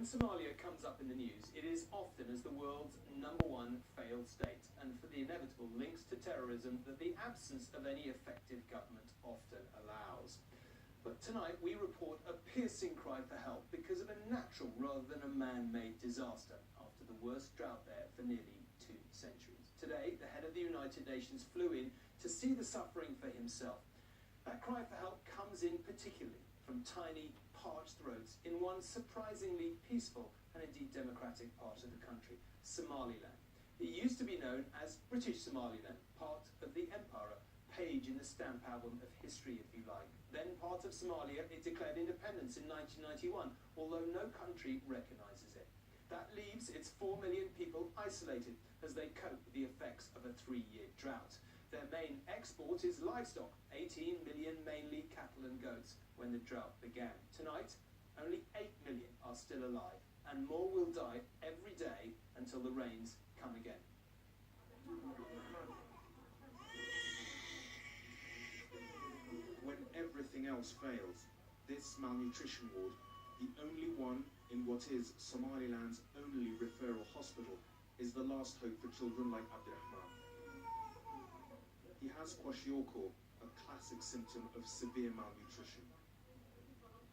When Somalia comes up in the news, it is often as the world's #1 failed state, and for the inevitable links to terrorism that the absence of any effective government often allows. But tonight we report a piercing cry for help because of a natural rather than a man-made disaster after the worst drought there for nearly 2 centuries. Today, the head of the United Nations flew in to see the suffering for himself. That cry for help comes in particularly from tiny, parched throats in one surprisingly peaceful and indeed democratic part of the country, Somaliland. It used to be known as British Somaliland, part of the empire, a page in the stamp album of history, if you like. Then part of Somalia, it declared independence in 1991, although no country recognises it. That leaves its 4 million people isolated as they cope with the effects of a 3-year drought. Their main export is livestock, 18 million mainly cattle and goats when the drought began. Tonight, only 8 million are still alive, and more will die every day until the rains come again. When everything else fails, this malnutrition ward, the only one in what is Somaliland's only referral hospital, is the last hope for children like Abdirahman. He has kwashiorkor, a classic symptom of severe malnutrition.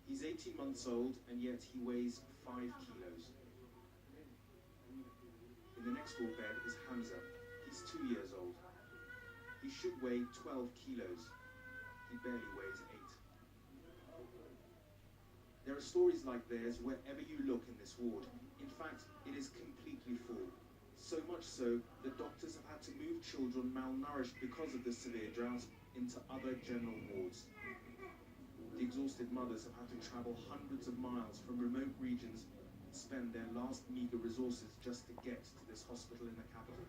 He's 18 months old and yet he weighs 5 kilos. In the next door bed is Hamza. He's 2 years old. He should weigh 12 kilos. He barely weighs 8. There are stories like theirs wherever you look in this ward. In fact, it is completely full. So much so that doctors have had to move children malnourished because of the severe drought into other general wards. The exhausted mothers have had to travel hundreds of miles from remote regions and spend their last meagre resources just to get to this hospital in the capital.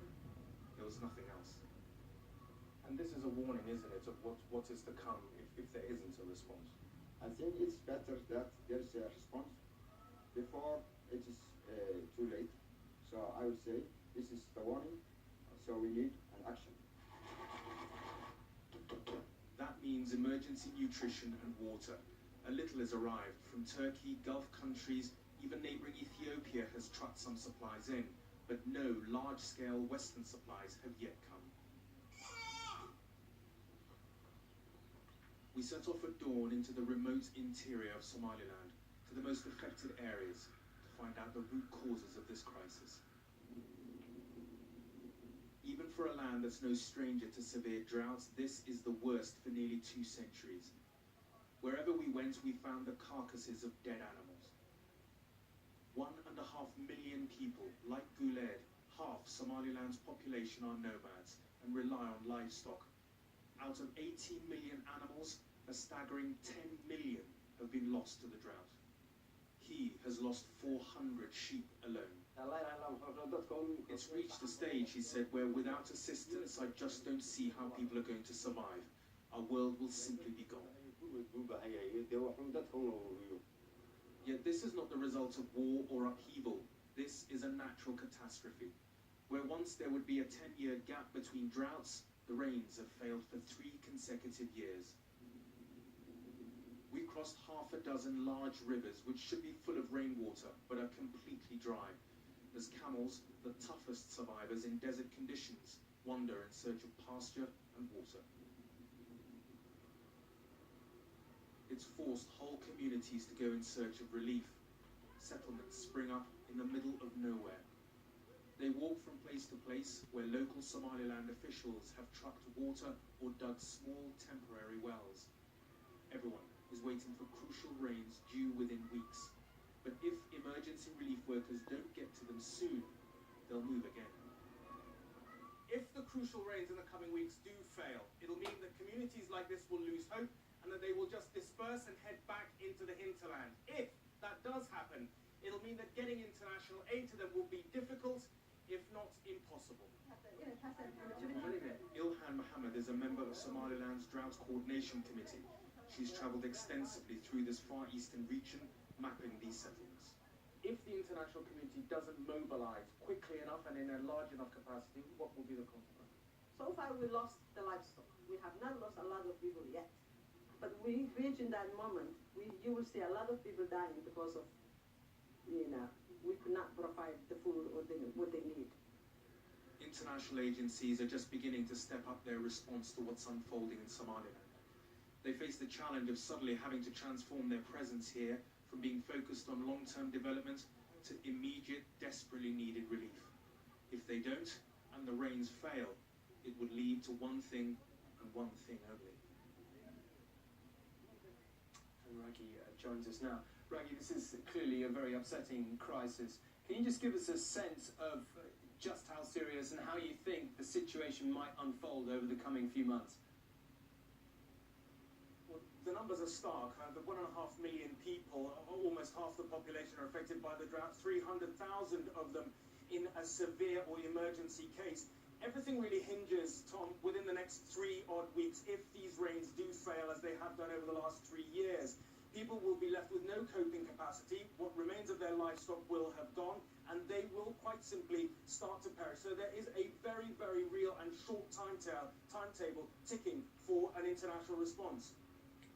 There was nothing else. And this is a warning, isn't it, of what is to come if there isn't a response? I think it's better that there's a response before it is too late. So I would say this is the warning, so we need an action. That means emergency nutrition and water. A little has arrived from Turkey, Gulf countries, even neighbouring Ethiopia has trucked some supplies in, but no large-scale Western supplies have yet come. We set off at dawn into the remote interior of Somaliland, to the most affected areas, to find out the root causes of this crisis. Even for a land that's no stranger to severe droughts, this is the worst for nearly 2 centuries. Wherever we went, we found the carcasses of dead animals. 1.5 million people, like Guled, half Somaliland's population are nomads and rely on livestock. Out of 18 million animals, a staggering 10 million have been lost to the drought. He has lost 400 sheep alone. It's reached a stage, he said, where without assistance, I just don't see how people are going to survive. Our world will simply be gone. Yet this is not the result of war or upheaval. This is a natural catastrophe. Where once there would be a 10-year gap between droughts, the rains have failed for 3 consecutive years. We crossed half a dozen large rivers which should be full of rainwater, but are completely dry. As camels, the toughest survivors in desert conditions, wander in search of pasture and water. It's forced whole communities to go in search of relief. Settlements spring up in the middle of nowhere. They walk from place to place where local Somaliland officials have trucked water or dug small temporary wells. Everyone is waiting for crucial rains due within weeks. But if emergency relief workers don't get to them soon, they'll move again. If the crucial rains in the coming weeks do fail, it'll mean that communities like this will lose hope and that they will just disperse and head back into the hinterland. If that does happen, it'll mean that getting international aid to them will be difficult, if not impossible. Ilhan Mohammed is a member of Somaliland's Drought Coordination Committee. She's travelled extensively through this Far Eastern region, mapping these settlements. If the international community doesn't mobilize quickly enough and in a large enough capacity, what will be the consequence? So far we lost the livestock. We have not lost a lot of people yet. But we reach in that moment, you will see a lot of people dying because of we could not provide the food or what they need. International agencies are just beginning to step up their response to what's unfolding in Somaliland. They face the challenge of suddenly having to transform their presence here from being focused on long-term development to immediate, desperately needed relief. If they don't, and the rains fail, it would lead to one thing and one thing only. And Raghi joins us now. Raghi, this is clearly a very upsetting crisis. Can you just give us a sense of just how serious and how you think the situation might unfold over the coming few months? Well, the numbers are stark. The 1.5 million people, almost half the population, are affected by the drought. 300,000 of them in a severe or emergency case. Everything really hinges, Tom, within the next 3 odd weeks, if these rains do fail, as they have done over the last 3 years. People will be left with no coping capacity. What remains of their livestock will have gone, and they will quite simply start to perish. So there is a very, very real and short timetable ticking for an international response.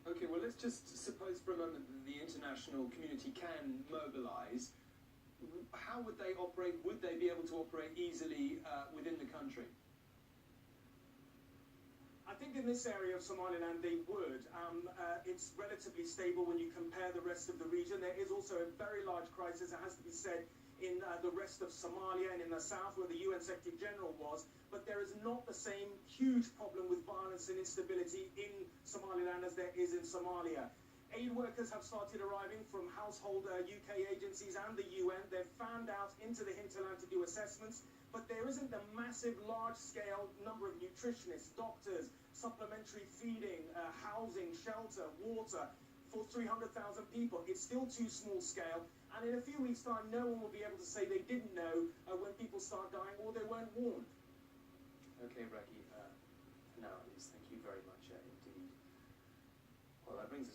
Okay, well, let's just suppose for a moment that the international community can mobilise. How would they operate? Would they be able to operate easily within the country? I think in this area of Somaliland they would. It's relatively stable when you compare the rest of the region. There is also a very large crisis, it has to be said, in the rest of Somalia and in the south where the UN Secretary General was. But there is not the same huge problem with violence and instability in Somaliland as there is in Somalia. Aid workers have started arriving from household UK agencies and the UN. They've fanned out into the hinterland to do assessments, but there isn't the massive, large-scale number of nutritionists, doctors, supplementary feeding, housing, shelter, water for 300,000 people. It's still too small scale, and in a few weeks' time, no one will be able to say they didn't know when people start dying or they weren't warned. Okay, Raghi, now at least, thank you very much indeed. Well, that brings us